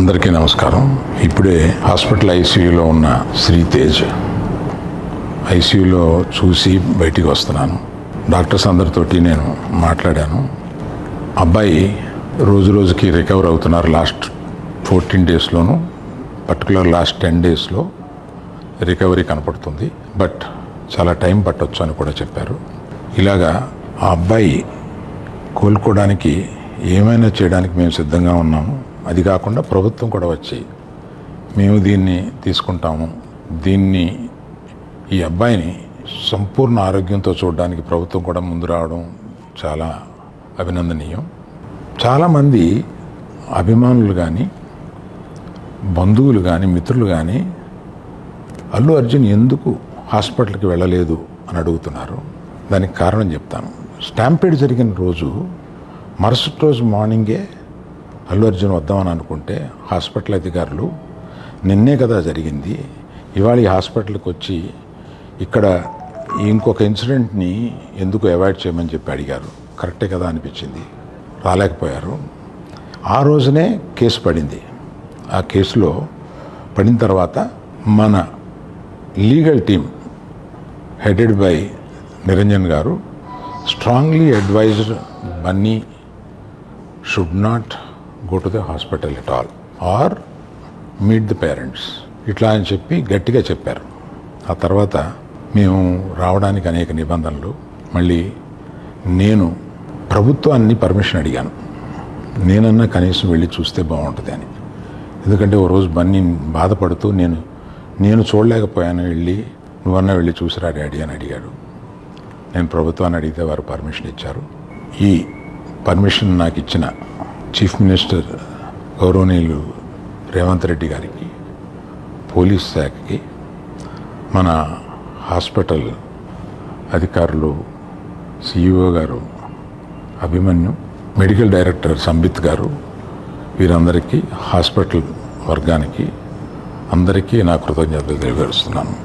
అందరికీ నమస్కారం. ఇప్పుడే హాస్పిటల్ ఐసీయూలో ఉన్న శ్రీతేజ్ ఐసీయూలో చూసి బయటికి వస్తున్నాను. డాక్టర్స్ అందరితోటి నేను మాట్లాడాను. అబ్బాయి రోజు రోజుకి రికవర్ అవుతున్నారు. లాస్ట్ 14 డేస్లోనూ పర్టికులర్ లాస్ట్ 10 డేస్లో రికవరీ కనపడుతుంది. బట్ చాలా టైం పట్టొచ్చు అని కూడా చెప్పారు. ఇలాగా ఆ అబ్బాయి కోలుకోవడానికి ఏమైనా చేయడానికి మేము సిద్ధంగా ఉన్నాము. అది కాకుండా ప్రభుత్వం కూడా వచ్చి మేము దీన్ని తీసుకుంటాము, ఈ అబ్బాయిని సంపూర్ణ ఆరోగ్యంతో చూడడానికి ప్రభుత్వం కూడా ముందు రావడం చాలా అభినందనీయం. చాలామంది అభిమానులు కానీ, బంధువులు కానీ, మిత్రులు కానీ అల్లు అర్జున్ ఎందుకు హాస్పిటల్కి వెళ్ళలేదు అని అడుగుతున్నారు. దానికి కారణం చెప్తాను. స్టాంపీడ్ జరిగిన రోజు మరుసటి రోజు మార్నింగే అల్లు అర్జున్ వద్దామని అనుకుంటే హాస్పిటల్ అధికారులు నిన్నే కదా జరిగింది, ఇవాళ ఈ హాస్పిటల్కి వచ్చి ఇక్కడ ఇంకొక ఇన్సిడెంట్ని ఎందుకు అవాయిడ్ చేయమని చెప్పి అడిగారు. కరెక్టే కదా అనిపించింది. రాలేకపోయారు. ఆ రోజునే కేసు పడింది. ఆ కేసులో పడిన తర్వాత మన legal team headed by Niranjan గారు strongly advised Bunny should not go to the hospital at all or meet the parents ఇట్లా అని చెప్పి గట్టిగా చెప్పారు. ఆ తర్వాత మేము రావడానికి అనేక నిబంధనలు, మళ్ళీ నేను ప్రభుత్వాన్ని పర్మిషన్ అడిగాను. నేనన్నా కనీసం వెళ్ళి చూస్తే బాగుంటుంది అని. ఎందుకంటే ఓ రోజు బన్నీ బాధపడుతూ నేను చూడలేకపోయాను, నువ్వన్నా వెళ్ళి చూసిరా డాడీ అని అడిగాడు. నేను ప్రభుత్వాన్ని అడిగితే వారు పర్మిషన్ ఇచ్చారు. ఈ పర్మిషన్ నాకు ఇచ్చిన చీఫ్ మినిస్టర్ గౌరవనీయులు రేవంత్ రెడ్డి గారికి, పోలీస్ శాఖకి, మన హాస్పిటల్ అధికారులు, సిఇఓ గారు అభిమన్యు, మెడికల్ డైరెక్టర్ సంబిత్ గారు, వీరందరికీ, హాస్పిటల్ వర్గానికి అందరికీ నా కృతజ్ఞతలు తెలియజేస్తున్నాను.